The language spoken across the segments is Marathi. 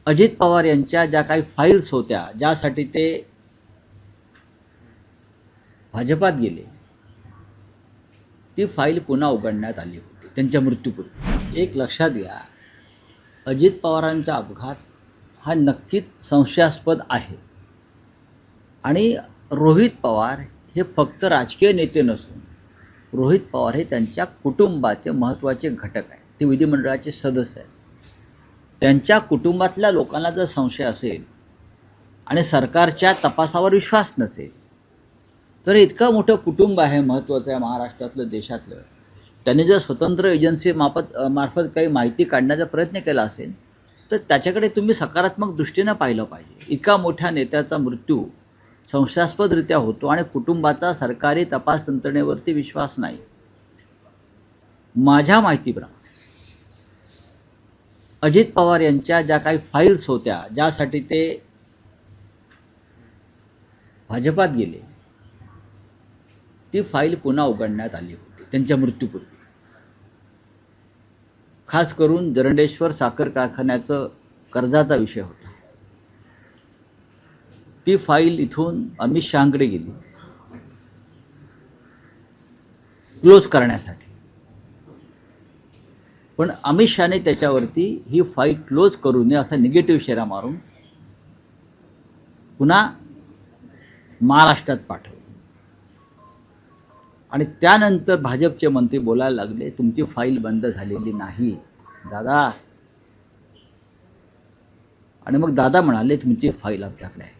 अजित पवार यांच्या ज्या काही फाईल्स होत्या ज्यासाठी ते भाजपात गेले, ती फाईल पुन्हा उघडण्यात आली होती त्यांच्या मृत्यूपूर्वी. एक लक्षात घ्या, अजित पवारांचा अपघात हा नक्कीच संशयास्पद आहे आणि रोहित पवार हे फक्त राजकीय नेते नसून रोहित पवार हे त्यांच्या कुटुंबाचे महत्त्वाचे घटक आहेत. ते विधिमंडळाचे सदस्य आहेत. त्यांच्या कुटुंबातल्या लोकांना जर संशय असेल आणि सरकारच्या तपासावर विश्वास नसेल तर इतकं मोठं कुटुंब आहे, महत्त्वाचं आहे महाराष्ट्रातलं, देशातलं, त्यांनी जर स्वतंत्र एजन्सी मार्फत काही माहिती काढण्याचा प्रयत्न केला असेल तर त्याच्याकडे तुम्ही सकारात्मक दृष्टीनं पाहिलं पाहिजे. इतका मोठ्या नेत्याचा मृत्यू संशयास्पदरित्या होतो आणि कुटुंबाचा सरकारी तपास यंत्रणेवरती विश्वास नाही. माझ्या माहितीप्रमाणे अजित पवार यांच्या ज्या काही फाईल्स होत्या ज्यासाठी ते भाजपात गेले, ती फाईल पुन्हा उघडण्यात आली होती त्यांच्या मृत्यूपूर्वी. खास करून जरंडेश्वर साखर कारखान्याचं कर्जाचा विषय होता. ती फाईल इथून अमित शहांकडे गेली क्लोज करण्यासाठी, पण अमित शहाने त्याच्यावरती ही फाईल क्लोज करू नये असा निगेटिव्ह शेरा मारून पुन्हा महाराष्ट्रात पाठवलं. आणि त्यानंतर भाजपचे मंत्री बोलायला लागले, तुमची फाईल बंद झालेली नाही दादा. आणि मग दादा म्हणाले, तुमची फाईल आमच्याकडे आहे.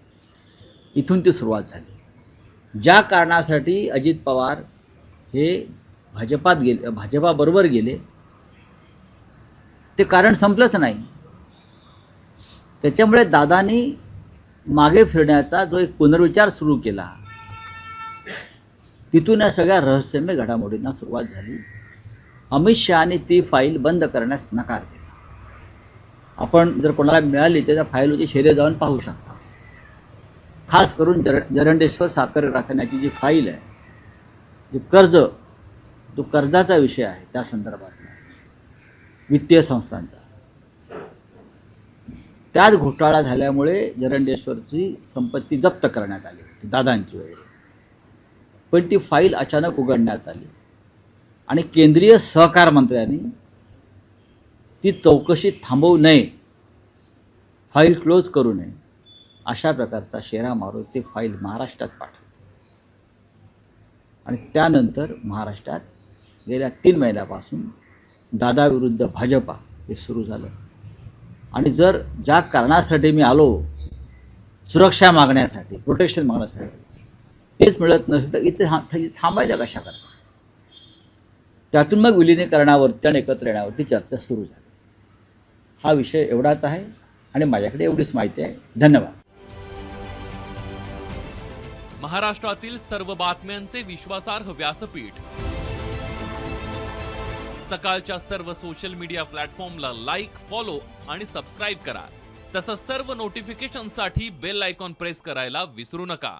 इथून ती सुरुवात झाली. ज्या कारणासाठी अजित पवार हे भाजपाबरोबर गेले ते कारण संपलंच नाही. त्याच्यामुळे दादांनी मागे फिरण्याचा जो एक पुनर्विचार सुरू केला, तिथून या सगळ्या रहस्यमय घडामोडींना सुरुवात झाली. अमित शहाने ती फाईल बंद करण्यास नकार दिला. आपण जर कोणाला मिळाली तर त्या फाईलची शेरे जाऊन पाहू शकता. खास करून जरंडेश्वर साखर कारखान्याची जी फाईल आहे, जो कर्जाचा विषय आहे, त्या संदर्भातला वित्तीय संस्थांचा, त्यात घोटाळा झाल्यामुळे जरंडेश्वरची संपत्ती जप्त करण्यात आली होती दादांची वेळी. पण ती फाईल अचानक उघडण्यात आली आणि केंद्रीय सहकार मंत्र्यांनी ती चौकशी थांबवू नये, फाईल क्लोज करू नये अशा प्रकारचा शेरा मारून ती फाईल महाराष्ट्रात पाठवली. आणि त्यानंतर महाराष्ट्रात गेल्या 3 महिन्यापासून दादा विरुद्ध भाजपा हे सुरू झालं. आणि जर ज्या कारणासाठी मी आलो, सुरक्षा मागण्यासाठी, प्रोटेक्शन मागण्यासाठी, तेच मिळत नसेल तर इथे थांबायच्या कशा करता. त्यातून मग विलिनीकरणावरती आणि एकत्र येण्यावरती चर्चा सुरू झाली. हा विषय एवढाच आहे आणि माझ्याकडे एवढीच माहिती आहे. धन्यवाद. महाराष्ट्रातील सर्व बातम्यांचे विश्वासार्ह व्यासपीठ, सकाळच्या सर्व सोशल मीडिया प्लॅटफॉर्मला लाईक, फॉलो आणि सबस्क्राईब करा. तसंच सर्व नोटिफिकेशनसाठी बेल आयकॉन प्रेस करायला विसरू नका.